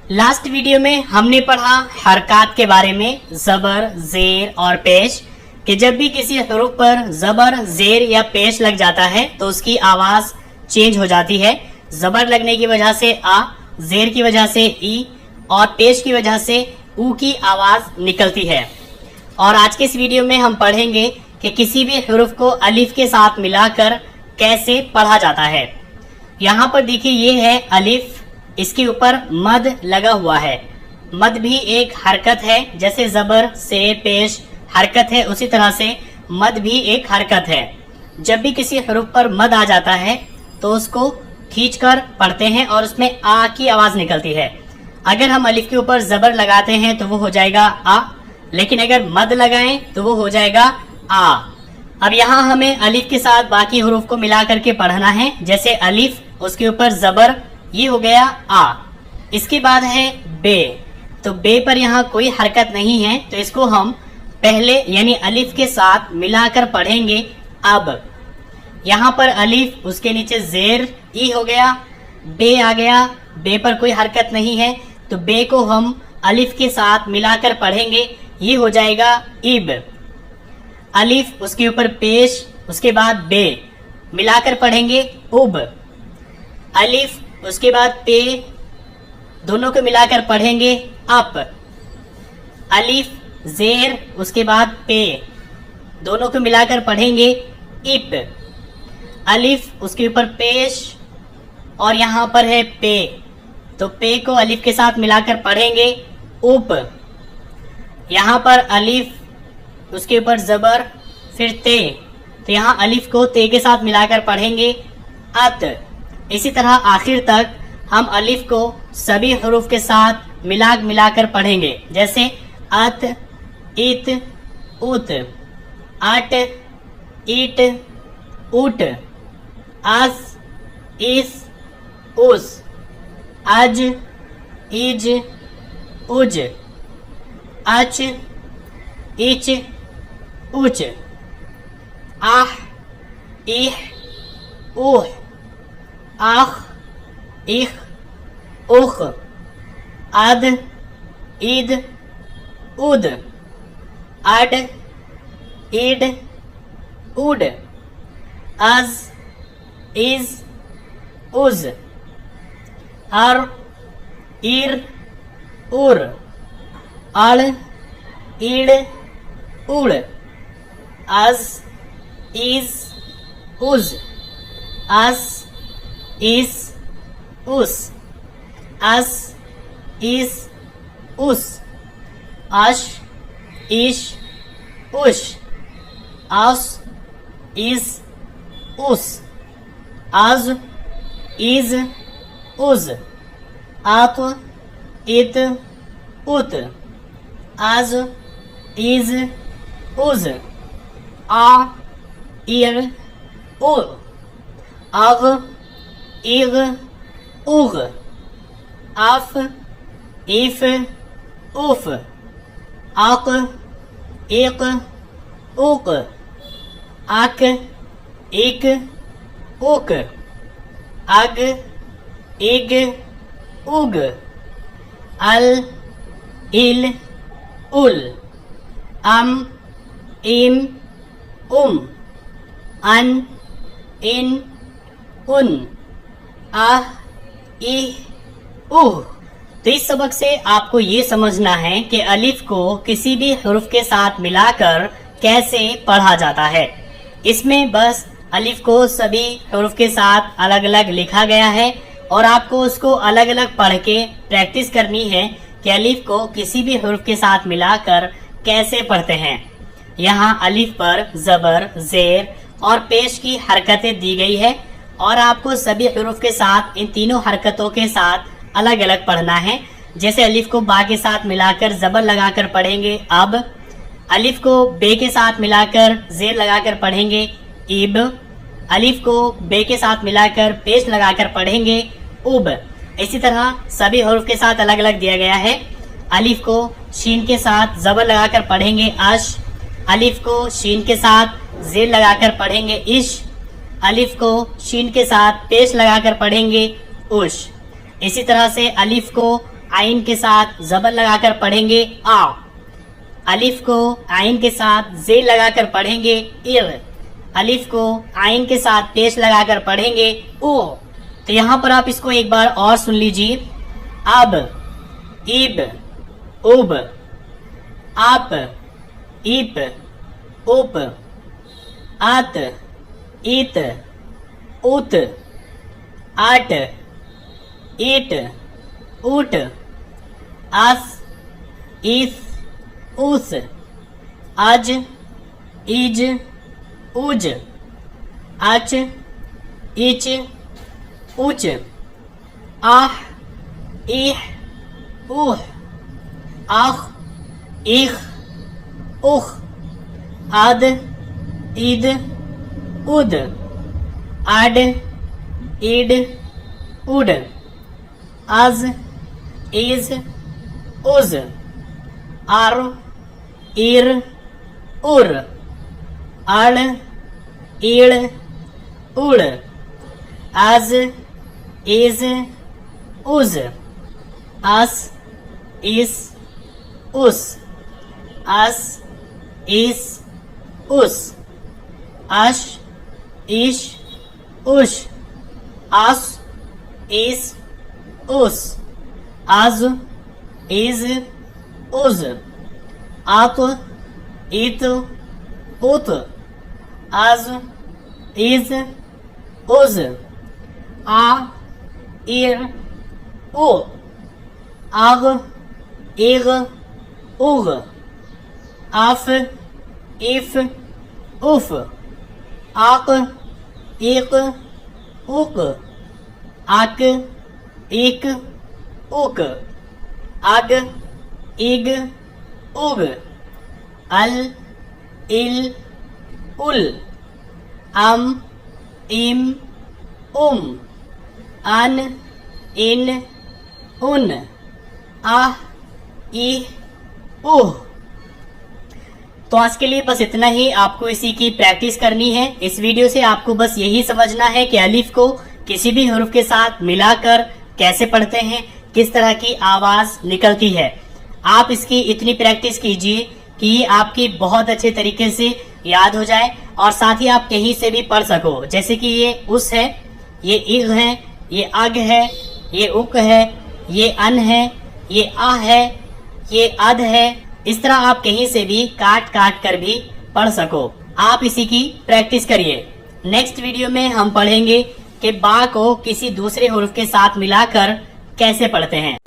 Last video में हमने पढ़ा हरकत के बारे में, जबर, जेर और पेश, कि जब भी किसी हरूफ पर जबर, जेर या पेश लग जाता है तो उसकी आवाज चेंज हो जाती है। जबर लगने की वजह से आ, जेर की वजह से ई और पेश की वजह से ऊ की आवाज निकलती है। और आज के इस वीडियो में हम पढ़ेंगे कि किसी भी हरूफ को अलिफ के साथ मिलाकर कैसे पढ़ा जाता है। यहाँ पर देखिए, ये है अलिफ, इसके ऊपर मद लगा हुआ है। मद भी एक हरकत है, जैसे जबर, से, पेश हरकत है, उसी तरह से मद भी एक हरकत है। जब भी किसी हरूफ पर मद आ जाता है तो उसको खींचकर पढ़ते हैं और उसमें आ की आवाज निकलती है। अगर हम अलिफ के ऊपर जबर लगाते हैं तो वो हो जाएगा आ, लेकिन अगर मद लगाएं तो वो हो जाएगा आ। अब यहाँ हमें अलिफ के साथ बाकी हरूफ को मिला करके पढ़ना है। जैसे अलिफ, उसके ऊपर जबर, ये हो गया आ। इसके बाद है बे, तो बे पर यहाँ कोई हरकत नहीं है, तो इसको हम पहले यानी अलिफ के साथ मिलाकर पढ़ेंगे अब। यहाँ पर अलिफ, उसके नीचे जेर, ई हो गया, बे आ गया, बे पर कोई हरकत नहीं है, तो बे को हम अलिफ के साथ मिलाकर पढ़ेंगे, ये हो जाएगा इब। अलिफ, उसके ऊपर पेश, उसके बाद बे, मिलाकर पढ़ेंगे उब। अलिफ, उसके बाद पे, दोनों को मिलाकर पढ़ेंगे अप। अलिफ, जेर, उसके बाद पे, दोनों को मिलाकर पढ़ेंगे इप। अलिफ, उसके ऊपर पेश और यहाँ पर है पे, तो पे को अलिफ के साथ मिलाकर पढ़ेंगे उप। यहाँ पर अलिफ, उसके ऊपर जबर, फिर ते, तो यहाँ अलिफ को ते के साथ मिलाकर पढ़ेंगे अत। इसी तरह आखिर तक हम अलिफ को सभी हरूफ के साथ मिलाकर पढ़ेंगे, जैसे अत, इत, उत, अट, ईट, उट, अस, इस, उस, अज, इज, उज, अच, इच, उच, आह, इह, ऊह, आख, इख, उख, अद, ईद, उद, अड, ईड, उड, अज, इज, उज, अर, इर, उर, अड़, ईड़, उड़, अज, इज, उज, अस, इस, उस, अस, इस, उस, अश, इश, उश, अस, इस, उस, अज, इज, उज, अत, इत, उत, अज, इज, उज, आ, इर, उर, अग, इग, उग, अफ, इफ, उफ, अक, इक, उक, अक, इक, उक, अग, इग, उग, अल, इल, उल, अम, इम, अन, इन, उन, आह, इह, उह। तो इस सबक से आपको ये समझना है कि अलिफ को किसी भी हरूफ के साथ मिलाकर कैसे पढ़ा जाता है। इसमें बस अलिफ को सभी हरूफ के साथ अलग अलग लिखा गया है और आपको उसको अलग अलग पढ़ के प्रैक्टिस करनी है कि अलिफ को किसी भी हरूफ के साथ मिलाकर कैसे पढ़ते हैं। यहाँ अलिफ पर जबर, जेर और पेश की हरकतें दी गई है और आपको सभी हरूफ के साथ इन तीनों हरकतों के साथ अलग अलग पढ़ना है। जैसे अलिफ को बा के साथ मिलाकर जबर लगाकर पढ़ेंगे अब, अलिफ को बे के साथ मिलाकर जेर लगाकर पढ़ेंगे इब, अलिफ को बे के साथ मिलाकर पेश लगाकर पढ़ेंगे उब। इसी तरह सभी हरूफ के साथ अलग अलग दिया गया है। अलिफ को शीन के साथ जबर लगाकर पढ़ेंगे अश, अलिफ को शीन के साथ जेर लगाकर पढ़ेंगे इश, अलिफ को शीन के साथ पेश लगाकर पढ़ेंगे उश। इसी तरह से अलिफ को आइन के साथ जबर लगाकर पढ़ेंगे आ, अलिफ को आइन के साथ जेर लगाकर पढ़ेंगे इर, अलिफ को आइन के साथ पेश लगाकर पढ़ेंगे ओ। तो यहाँ पर आप इसको एक बार और सुन लीजिए। अब, इब, उब, आप, इप, उप, आत, इत, उत, आट, ईट, ऊट, आस, इस, उस, आज, इज, उज, आच, इच, उच, आह, इह, उह, आख, इख, उख, आद, ईद, उद, आड, ईड, उड, आज, इज, उज, आर, इर, उर, आड़, ईड़, उड़, आज, इज, उज, आस, इस, उस, आस, इस, उस, आश, इश, उश, आस, इस, उस, आज, इज, उज, आप, इत, उत, आज, इज, उज, आ, इर, उ, आग, इग, उग, आफ, इफ, उफ, आक, इक, उक, आक, इक, उक, आग, इग, उग, अल, इल, उल, अम, इम, अन, इन, उन, आह, इह, उह। तो आज के लिए बस इतना ही, आपको इसी की प्रैक्टिस करनी है। इस वीडियो से आपको बस यही समझना है कि अलिफ को किसी भी हुर्फ के साथ मिलाकर कैसे पढ़ते हैं, किस तरह की आवाज निकलती है। आप इसकी इतनी प्रैक्टिस कीजिए कि ये आपकी बहुत अच्छे तरीके से याद हो जाए और साथ ही आप कहीं से भी पढ़ सको। जैसे कि ये उस है, ये इग है, ये अग है, ये उक है, ये अन है, ये आ है, ये अद है। इस तरह आप कहीं से भी काट काट कर भी पढ़ सको। आप इसी की प्रैक्टिस करिए। नेक्स्ट वीडियो में हम पढ़ेंगे कि बा को किसी दूसरे हुर्फ के साथ मिलाकर कैसे पढ़ते हैं।